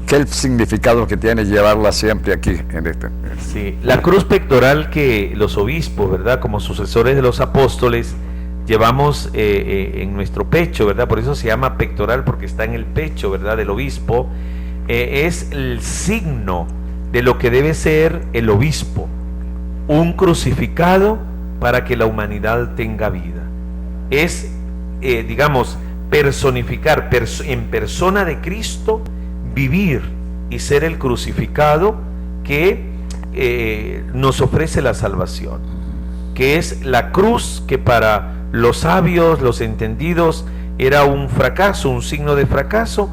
¿Qué es el significado que tiene llevarla siempre aquí en este? Sí, la cruz pectoral que los obispos, ¿verdad?, como sucesores de los apóstoles, llevamos en nuestro pecho, ¿verdad? Por eso se llama pectoral, porque está en el pecho, ¿verdad?, del obispo. Es el signo de lo que debe ser el obispo, un crucificado para que la humanidad tenga vida. Es, digamos, personificar en persona de Cristo, vivir y ser el crucificado que nos ofrece la salvación, que es la cruz que para los sabios, los entendidos, era un fracaso, un signo de fracaso.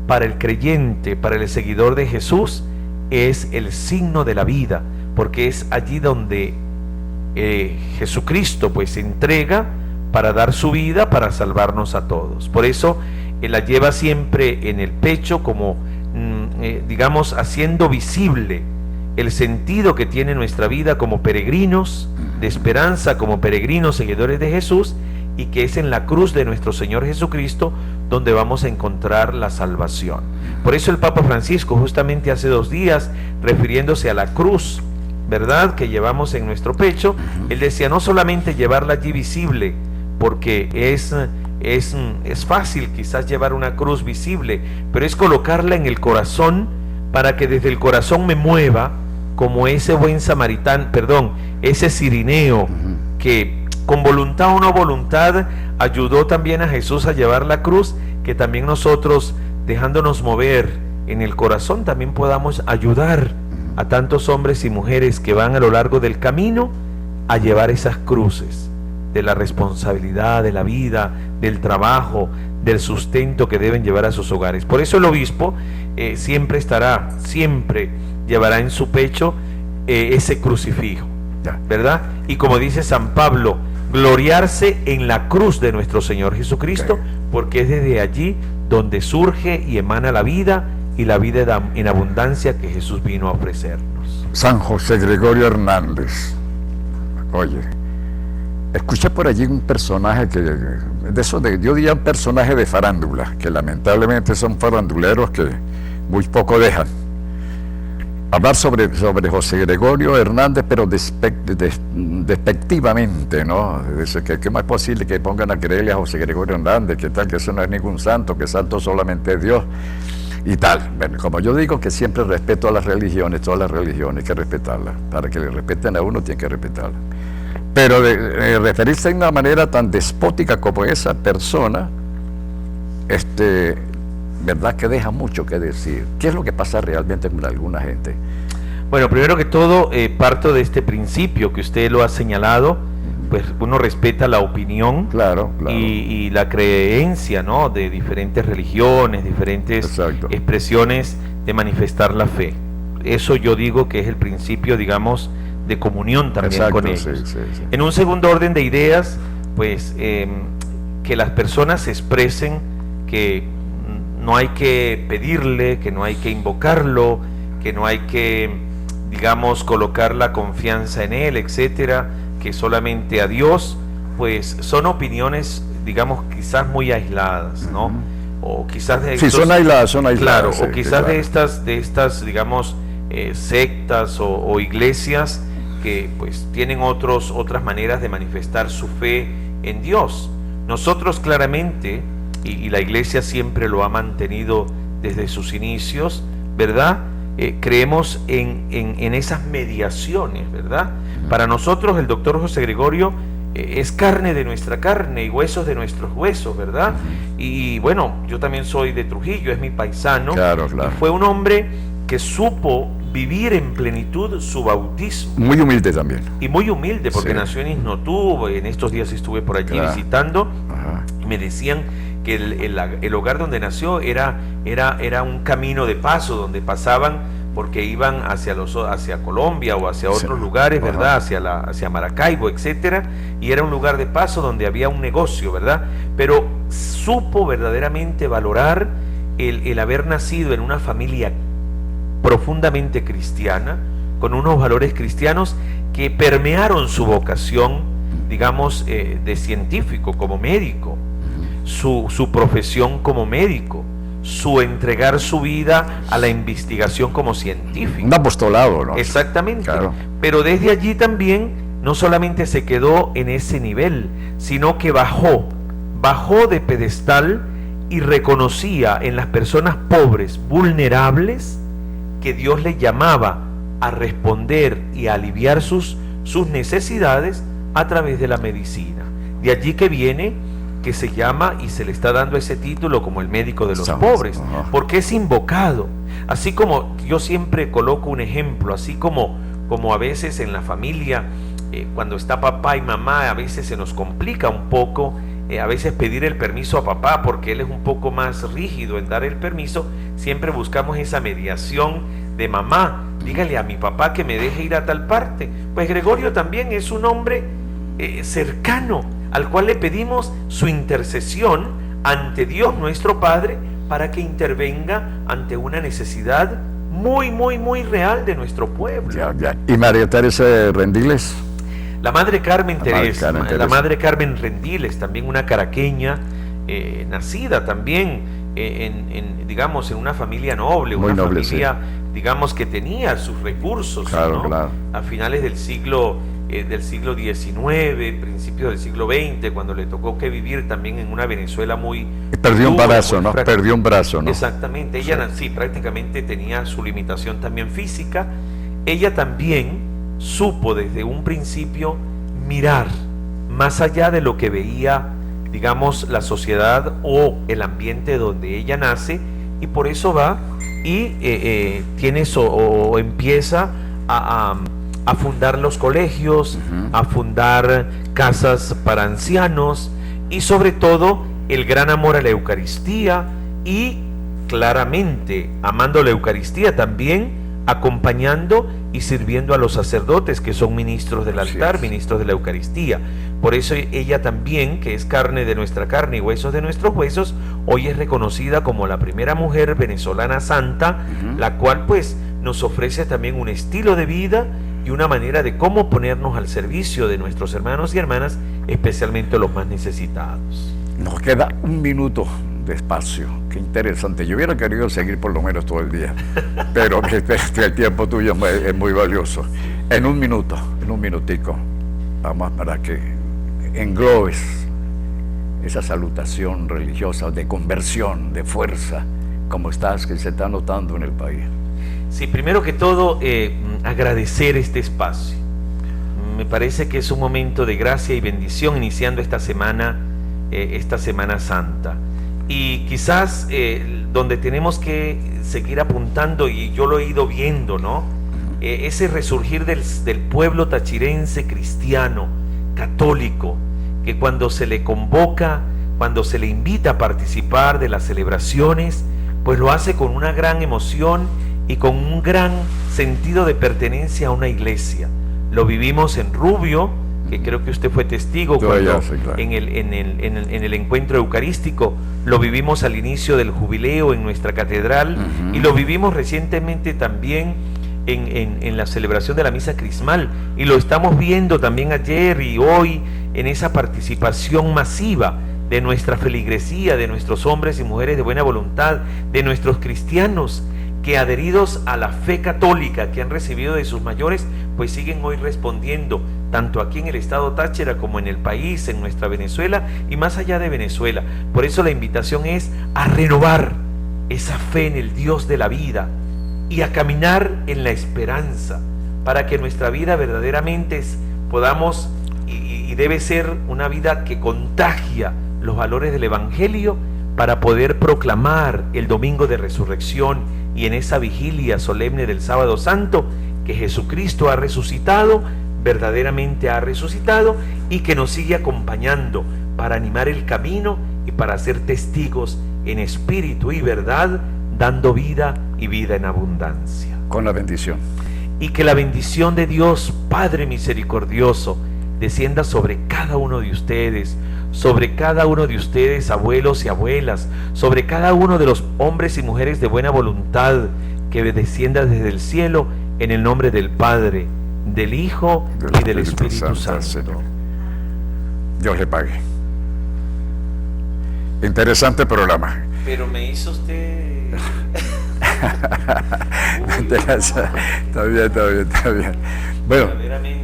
Para el creyente, para el seguidor de Jesús, es el signo de la vida, porque es allí donde Jesucristo pues se entrega para dar su vida, para salvarnos a todos. Por eso Él la lleva siempre en el pecho, como digamos, haciendo visible el sentido que tiene nuestra vida como peregrinos de esperanza, como peregrinos seguidores de Jesús, y que es en la cruz de nuestro Señor Jesucristo donde vamos a encontrar la salvación. Por eso el Papa Francisco, justamente hace 2 días, refiriéndose a la cruz, ¿verdad?, que llevamos en nuestro pecho, él decía, no solamente llevarla allí visible, porque es fácil quizás llevar una cruz visible, pero es colocarla en el corazón, para que desde el corazón me mueva, como ese buen samaritano, ese cirineo, que con voluntad o no voluntad ayudó también a Jesús a llevar la cruz, que también nosotros, dejándonos mover en el corazón, también podamos ayudar a tantos hombres y mujeres que van a lo largo del camino a llevar esas cruces de la responsabilidad, de la vida, del trabajo, del sustento que deben llevar a sus hogares. Por eso el obispo siempre llevará en su pecho ese crucifijo, ¿verdad? Y como dice San Pablo, gloriarse en la cruz de nuestro Señor Jesucristo, porque es desde allí donde surge y emana la vida, y la vida en abundancia que Jesús vino a ofrecernos. San José Gregorio Hernández. Oye, escuché por allí un personaje yo diría un personaje de farándula, que lamentablemente son faranduleros que muy poco dejan. Hablar sobre José Gregorio Hernández, pero despectivamente, ¿no? Dice que ¿cómo es posible que pongan a creerle a José Gregorio Hernández? Que tal, que eso no es ningún santo, que santo solamente es Dios y tal. Bueno, como yo digo que siempre respeto a las religiones, todas las religiones hay que respetarlas. Para que le respeten a uno tiene que respetarlas. Pero referirse de una manera tan despótica como esa persona, verdad que deja mucho que decir. ¿Qué es lo que pasa realmente con alguna gente? Bueno, primero que todo, parto de este principio que usted lo ha señalado, pues uno respeta la opinión, claro. y la creencia, ¿no?, de diferentes religiones, diferentes Exacto. expresiones de manifestar la fe. eso yo digo que es el principio, digamos, de comunión también Exacto, con ellos. sí. En un segundo orden de ideas, pues que las personas se expresen, que no hay que pedirle, que no hay que invocarlo, que no hay que, digamos, colocar la confianza en él, etcétera, que solamente a Dios, pues son opiniones, digamos, quizás muy aisladas, ¿no? O quizás de Sí, estos, son aisladas. claro, Sí, o quizás claro. de estas, digamos, sectas o iglesias que pues tienen otras maneras de manifestar su fe en Dios. Nosotros claramente, y la iglesia siempre lo ha mantenido desde sus inicios, ¿verdad? Creemos en esas mediaciones, ¿verdad? Para nosotros el doctor José Gregorio es carne de nuestra carne y huesos de nuestros huesos, ¿verdad? Y bueno, yo también soy de Trujillo, es mi paisano. Claro, claro. Y fue un hombre que supo vivir en plenitud su bautismo. Muy humilde también. Y muy humilde, porque Sí. nació en Isnotú. En estos días estuve por allí Claro. visitando, Ajá. y me decían que el hogar donde nació era un camino de paso, donde pasaban porque iban hacia Colombia o hacia otros Sí. lugares, Ajá. ¿verdad? Hacia Maracaibo, etcétera, y era un lugar de paso donde había un negocio, ¿verdad? Pero supo verdaderamente valorar el haber nacido en una familia profundamente cristiana, con unos valores cristianos que permearon su vocación, digamos, de científico, como médico, su profesión como médico, su entregar su vida a la investigación como científico. Un apostolado, ¿no? Exactamente. Claro. Pero desde allí también no solamente se quedó en ese nivel, sino que bajó de pedestal y reconocía en las personas pobres, vulnerables, que Dios le llamaba a responder y a aliviar sus necesidades a través de la medicina. De allí que viene que se llama y se le está dando ese título como el médico de los pobres, porque es invocado. Así como yo siempre coloco un ejemplo, así como a veces en la familia, cuando está papá y mamá, a veces se nos complica un poco, a veces pedir el permiso a papá porque él es un poco más rígido en dar el permiso. Siempre buscamos esa mediación de mamá, dígale a mi papá que me deje ir a tal parte. Pues Gregorio también es un hombre cercano, al cual le pedimos su intercesión ante Dios nuestro Padre para que intervenga ante una necesidad muy, muy, muy real de nuestro pueblo. Ya. ¿Y María Teresa Rendiles? La Madre Carmen Teresa, Carmen Teresa. la Madre Carmen Rendiles, también una caraqueña, nacida también digamos, en una familia noble, Muy una noble, familia, digamos, que tenía sus recursos, Claro, ¿no? claro. A finales del siglo XIX, principios del siglo XX, cuando le tocó que vivir también en una Venezuela muy... Perdió un dura, brazo, muy ¿no? frágil. Perdió un brazo, ¿no? Exactamente, ella sí, prácticamente tenía su limitación también física. Ella también supo desde un principio mirar más allá de lo que veía, digamos, la sociedad o el ambiente donde ella nace, y por eso va y empieza a fundar los colegios, a fundar casas para ancianos, y sobre todo el gran amor a la Eucaristía, y claramente amando la Eucaristía también acompañando y sirviendo a los sacerdotes que son ministros del altar, ministros de la Eucaristía. Por eso ella también, que es carne de nuestra carne y huesos de nuestros huesos, hoy es reconocida como la primera mujer venezolana santa, la cual pues nos ofrece también un estilo de vida y una manera de cómo ponernos al servicio de nuestros hermanos y hermanas, especialmente los más necesitados. Nos queda un minuto de espacio. Qué interesante. Yo hubiera querido seguir por lo menos todo el día, pero que el tiempo tuyo es muy valioso. En un minutico, vamos para que englobes esa salutación religiosa de conversión, de fuerza, como que se está notando en el país. Sí, primero que todo, agradecer este espacio. Me parece que es un momento de gracia y bendición iniciando esta Semana Santa. Y quizás donde tenemos que seguir apuntando, y yo lo he ido viendo, ¿no? Ese resurgir del pueblo tachirense cristiano, católico, que cuando se le convoca, cuando se le invita a participar de las celebraciones, pues lo hace con una gran emoción y con un gran sentido de pertenencia a una iglesia. Lo vivimos en Rubio, que creo que usted fue testigo cuando Sí, claro. en el encuentro eucarístico, lo vivimos al inicio del jubileo en nuestra catedral, y lo vivimos recientemente también en la celebración de la misa crismal, y lo estamos viendo también ayer y hoy en esa participación masiva de nuestra feligresía, de nuestros hombres y mujeres de buena voluntad, de nuestros cristianos que, adheridos a la fe católica que han recibido de sus mayores, pues siguen hoy respondiendo, tanto aquí en el estado Táchira como en el país, en nuestra Venezuela y más allá de Venezuela. Por eso la invitación es a renovar esa fe en el Dios de la vida y a caminar en la esperanza, para que nuestra vida verdaderamente podamos, y debe ser una vida que contagia los valores del Evangelio, para poder proclamar el domingo de resurrección y en esa vigilia solemne del sábado santo que Jesucristo ha resucitado, verdaderamente ha resucitado, y que nos sigue acompañando para animar el camino y para ser testigos en espíritu y verdad, dando vida y vida en abundancia. Con la bendición. Y que la bendición de Dios Padre misericordioso descienda sobre cada uno de ustedes, abuelos y abuelas, sobre cada uno de los hombres y mujeres de buena voluntad, que descienda desde el cielo, en el nombre del Padre, del Hijo y del Espíritu Santo. Señor. Dios le pague. Interesante programa. Pero me hizo usted... Está bien. Bueno, verdaderamente